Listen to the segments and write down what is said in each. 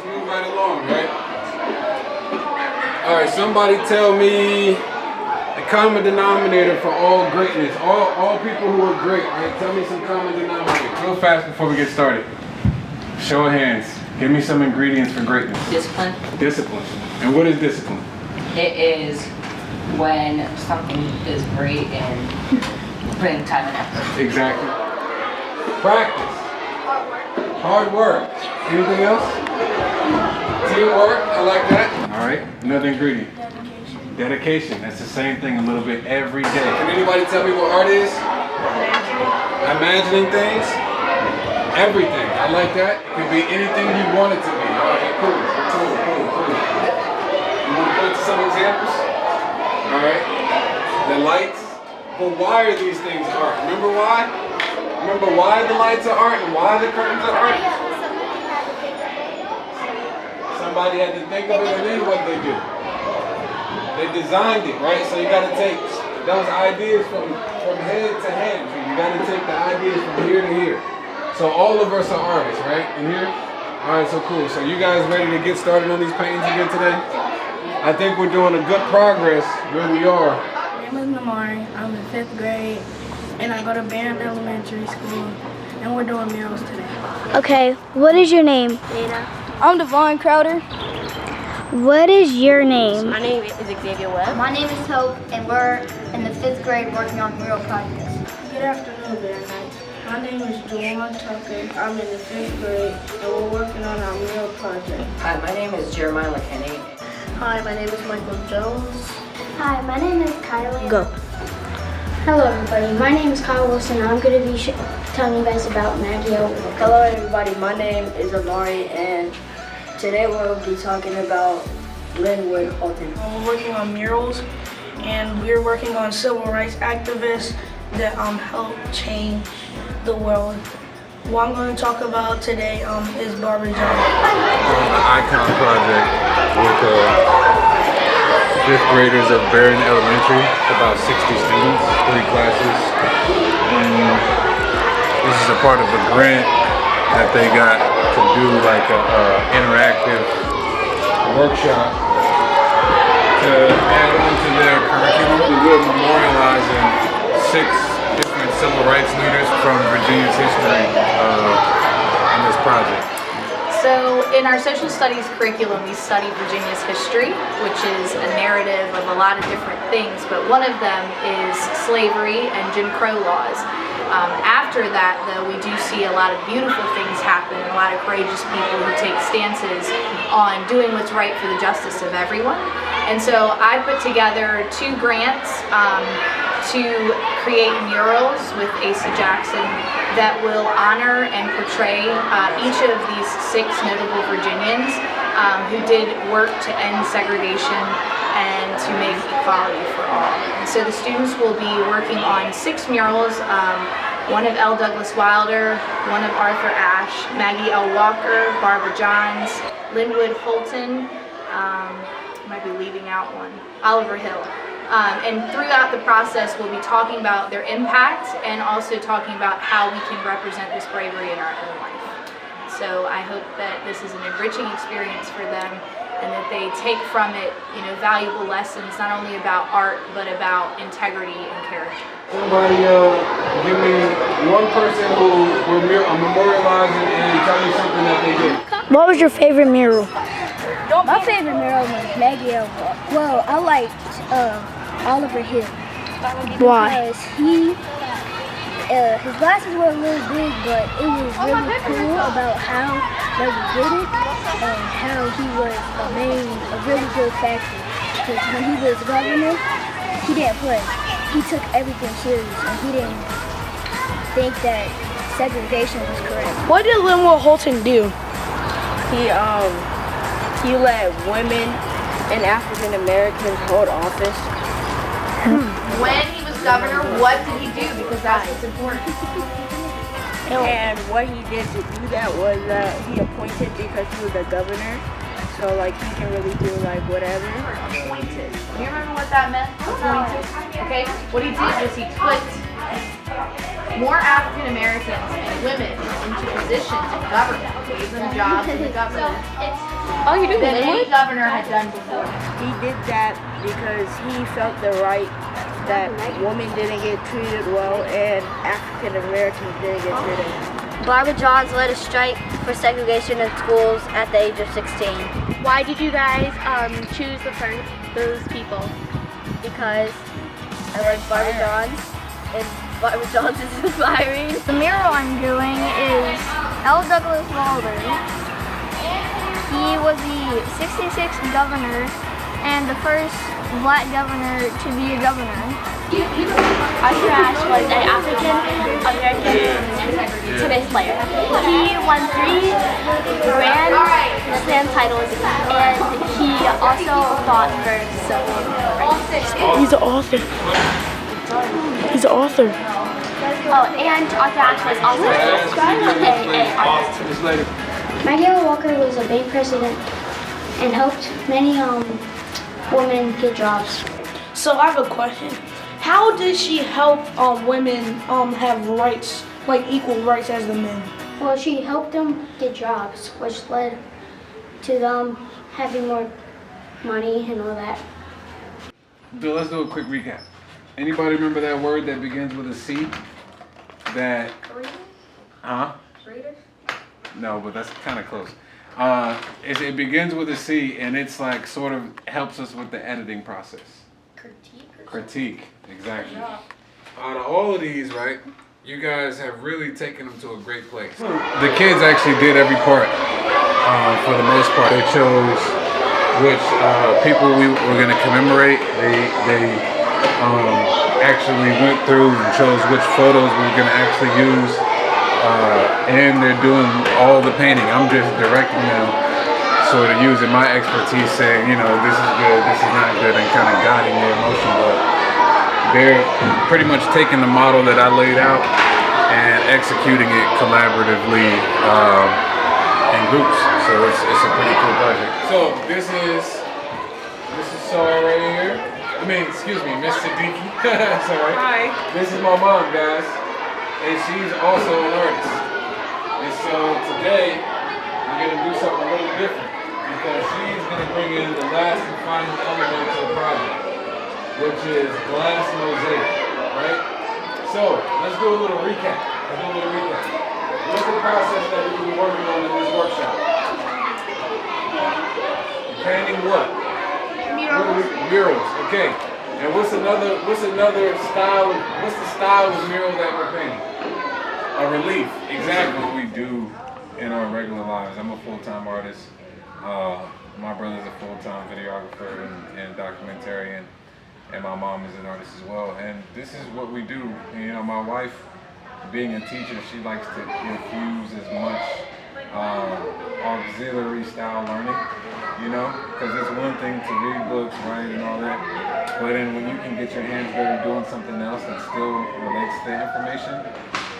move right along, right? All right, somebody tell me the common denominator for all greatness. All people who are great, all right? Tell me some common denominators. Real fast before we get started. Show of hands. Give me some ingredients for greatness. Discipline. Discipline. And what is discipline? It is when something is great and putting time and effort. Exactly. Practice. Hard work. Anything else? Teamwork. I like that. All right. Another ingredient. Dedication. Dedication. That's the same thing a little bit every day. Can anybody tell me what art is? Imagining things. Everything. I like that. It could be anything you want it to be. All right. Cool. You want to point to some examples? All right. The lights. But why are these things art? Remember why? Remember why the lights are art and why the curtains are art? Somebody had to think of it, and then what they do? They designed it, right? So you got to take those ideas from head to head. You got to take the ideas from here to here. So all of us are artists, right? In here? All right, so cool. So you guys ready to get started on these paintings again today? I think we're doing a good progress. Where we are. My name is Namari. I'm in 5th grade, and I go to Barron Elementary School, and we're doing murals today. Okay, what is your name? Dana. I'm Devon Crowder. What is your name? My name is Xavier Webb. My name is Hope, and we're in the 5th grade working on mural projects. Good afternoon, Barron. My name is Juwan Tucker. I'm in the 5th grade, and we're working on our mural project. Hi, my name is Jeremiah McKinney. Hi, my name is Michael Jones. Hi, my name is Kylie. Go. Hello, everybody. My name is Kyle Wilson, and I'm going to be telling you guys about Maggie L. Hello, everybody. My name is Amari, and today we'll be talking about Linwood Holton. We're working on murals, and we're working on civil rights activists that help change the world. What I'm going to talk about today is Barbara Johnson. The Icon Project with 5th graders of Barron Elementary, about 60 students, 3 classes. And this is a part of a grant that they got to do like a interactive workshop to add on to their curriculum. We're memorializing 6 different civil rights leaders from Virginia's history in this project. So in our social studies curriculum, we study Virginia's history, which is a narrative of a lot of different things, but one of them is slavery and Jim Crow laws. After that, though, we do see a lot of beautiful things happen and a lot of courageous people who take stances on doing what's right for the justice of everyone. And so I put together 2 grants to create murals with Asa Jackson that will honor and portray each of these 6 notable Virginians who did work to end segregation and to make equality for all. And so the students will be working on 6 murals, one of L. Douglas Wilder, one of Arthur Ashe, Maggie L. Walker, Barbara Johns, Linwood Holton, might be leaving out one, Oliver Hill. And throughout the process, we'll be talking about their impact and also talking about how we can represent this bravery in our own life. So I hope that this is an enriching experience for them and that they take from it, valuable lessons, not only about art, but about integrity and character. Somebody give me one person who we're memorializing and tell me something that they did. What was your favorite mural? My favorite mural was Maggie L. Well, I liked Oliver Hill. Why? Because his glasses were a little big, but it was really cool about how they did it and how he was a really good factor. Because when he was governor, he didn't play. He took everything serious, and he didn't think that segregation was correct. What did Linwood Holton do? He let women and African Americans hold office. When he was governor, what did he do? Because that's what's important. And what he did to do that was he appointed because he was a governor. So he can really do whatever. Appointed. Do you remember what that meant? Appointed. Okay. What he did was he put more African Americans and women into positions in government, gave them jobs in the government than any governor had done before. He did that because he felt the right that women didn't get treated well and African Americans didn't get treated well. Barbara Johns led a strike for segregation in schools at the age of 16. Why did you guys choose those people? Because I like Barbara Johns, and Barbara Johns is inspiring. The mural I'm doing is L. Douglas Walder. He was the 66th governor and the first black governor to be a governor. Arthur Ashe was an African-American tennis player. He won 3 Grand Slam titles, and he also fought for civil rights. He's an author. He's an author. Oh, and Arthur Ashe was also an artist. Maggie Walker was a bank president and helped many women get jobs. So I have a question. How did she help women have rights, like equal rights as the men? Well, she helped them get jobs, which led to them having more money and all that. So let's do a quick recap. Anybody remember that word that begins with a C? That, huh? No, but that's kind of close. It begins with a C, and it's like sort of helps us with the editing process. Critique, exactly. Out of all of these, right, you guys have really taken them to a great place. The kids actually did every part for the most part. They chose which people we were going to commemorate. They actually went through and chose which photos we were going to actually use. And they're doing all the painting. I'm just directing them, sort of using my expertise, saying, you know, this is good, this is not good, and kind of guiding their emotion. But they're pretty much taking the model that I laid out and executing it collaboratively in groups. So it's a pretty cool project. So this is Sarah right here. I mean, excuse me, Miss Siddiqui. Sorry. Hi. This is my mom, guys. And she's also an artist. And so today, we're going to do something a little different because she's going to bring in the last and final element to the project, which is glass mosaic, right? So, let's do a little recap. What's the process that we've been working on in this workshop? Painting what? Murals, okay. And what's another style? What's the style of mural that we're painting? A relief, exactly what we do in our regular lives. I'm a full-time artist. My brother's a full-time videographer and documentarian, and my mom is an artist as well. And this is what we do. And, you know, my wife, being a teacher, she likes to infuse as much auxiliary style learning, you know, because it's one thing to read books, write, and all that, but then when you can get your hands dirty doing something else that still relates to the information,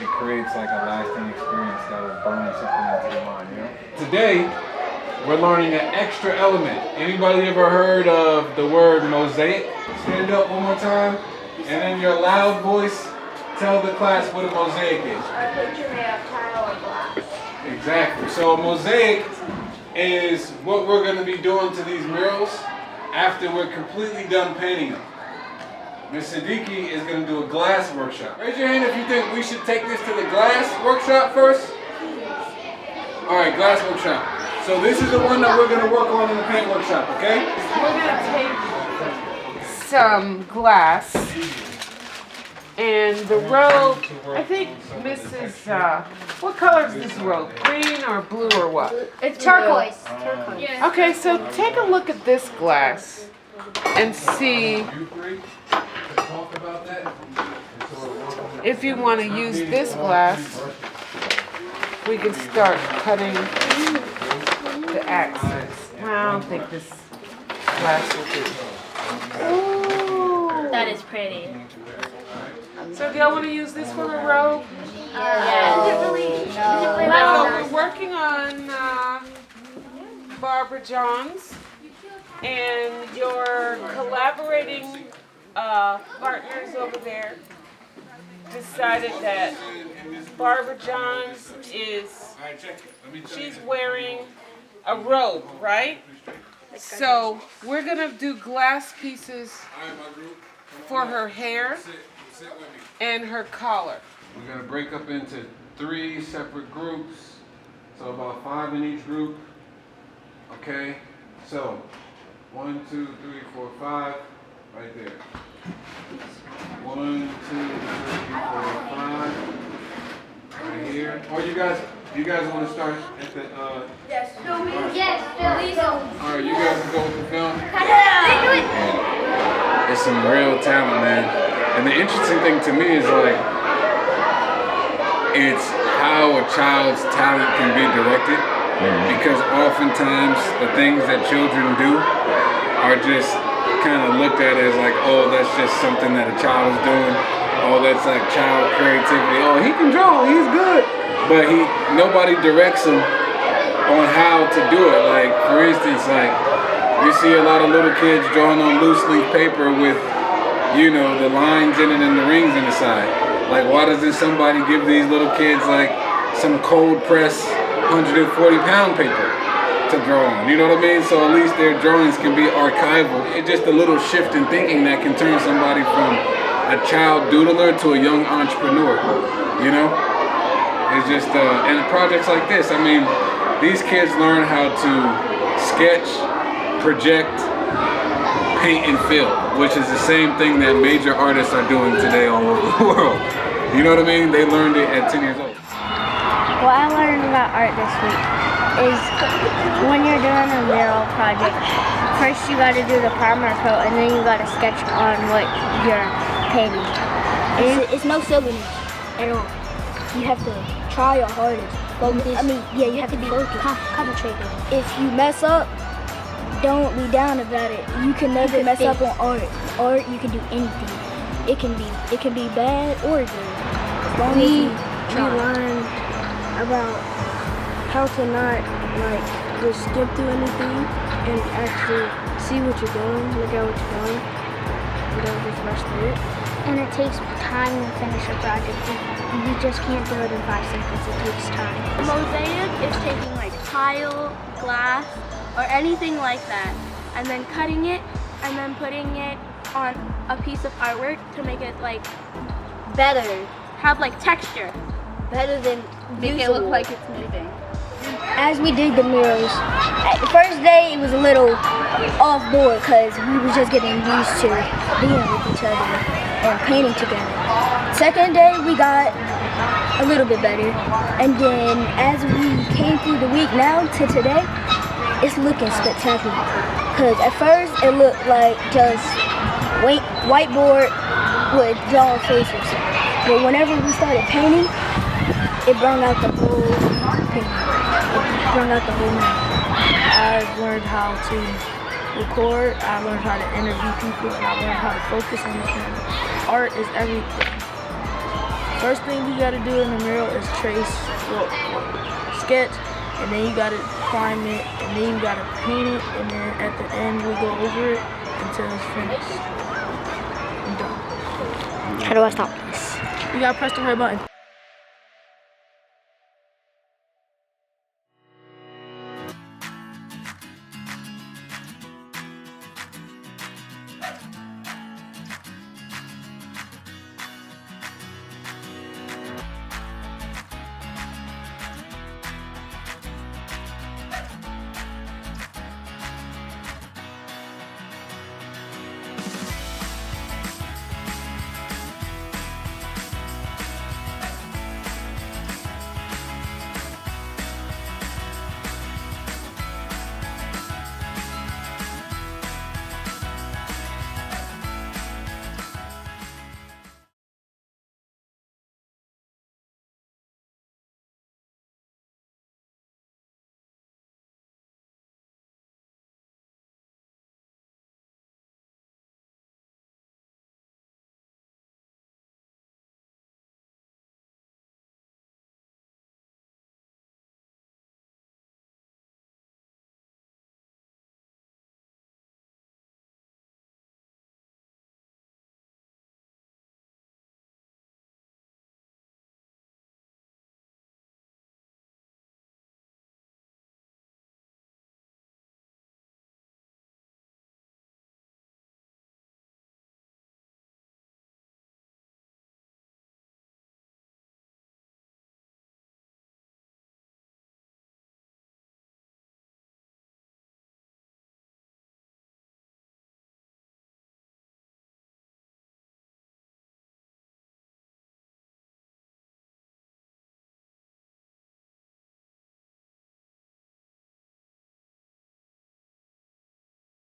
it creates like a lasting experience that will burn something into your mind, you know. Today, we're learning an extra element. Anybody ever heard of the word mosaic? Stand up one more time, and in your loud voice, tell the class what a mosaic is. A picture made of tile or glass. Exactly. So a mosaic is what we're going to be doing to these murals after we're completely done painting them. Ms. Siddiqui is going to do a glass workshop. Raise your hand if you think we should take this to the glass workshop first. All right, glass workshop. So this is the one that we're going to work on in the paint workshop, okay? We're going to take some glass and the robe. I think Mrs. What color is this robe? Green or blue or what? It's turquoise. Okay, so take a look at this glass and see if you want to use this glass. We can start cutting the accents. Well, I don't think this glass will do. Ooh, that is pretty. So do y'all want to use this for a robe? Yes. Well, we're working on Barbara Johns, and your collaborating partners over there decided that Barbara Johns she's wearing a robe, right? So we're gonna do glass pieces for her hair and her collar. We're gonna break up into 3 separate groups, so about 5 in each group. Okay, so 1, 2, 3, 4, 5, right there. 1, 2, 3, 4, 5, right here. Or you guys want to start at the? Yes, please. All right, you guys can go with the film. Yeah. It's some real talent, man. And the interesting thing to me is like, it's how a child's talent can be directed. Because oftentimes the things that children do are just kind of looked at as like, oh, that's just something that a child is doing. Oh, that's like child creativity. Oh, he can draw, he's good. But nobody directs him on how to do it. Like, for instance, like, you see a lot of little kids drawing on loose leaf paper with, you know, the lines in it and the rings in the side. Like, why doesn't somebody give these little kids like some cold press 140-pound paper to draw on? You know what I mean? So at least their drawings can be archival. It's just a little shift in thinking that can turn somebody from a child doodler to a young entrepreneur, you know? It's just, and projects like this, I mean, these kids learn how to sketch, project, paint, and fill, which is the same thing that major artists are doing today all over the world. You know what I mean? They learned it at 10 years old. What I learned about art this week is when you're doing a mural project, first you got to do the primer coat and then you got to sketch on what you're painting. It's no silliness at all. You have to try your hardest. Focus. I mean, yeah, you have to be concentrated. If you mess up, don't be down about it. You can never mess up on art. Art, you can do anything. It can be bad or good. As long as you try. We learned about how to not like just skip through anything and actually see what you're doing, look at what you're doing, and don't just rush through it. And it takes time to finish a project. You just can't do it in 5 seconds. It takes time. Mosaic is taking like tile, glass, or anything like that, and then cutting it and then putting it on a piece of artwork to make it like Better have like texture. than Make it look like it's moving. As we did the murals, the first day it was a little off board because we were just getting used to being with each other and painting together. Second day we got a little bit better, and then as we came through the week now to today, it's looking spectacular. Because at first it looked like just whiteboard with drawn faces, but whenever we started painting, it brought out the whole painting. It brought out the whole map. I've learned how to record, I learned how to interview people, and I learned how to focus on the camera. Art is everything. First thing you gotta do in the mural is trace, sketch, and then you gotta prime it, and then you gotta paint it, and then at the end we go over it until it's finished. I'm done. How do I stop this? You gotta press the red button.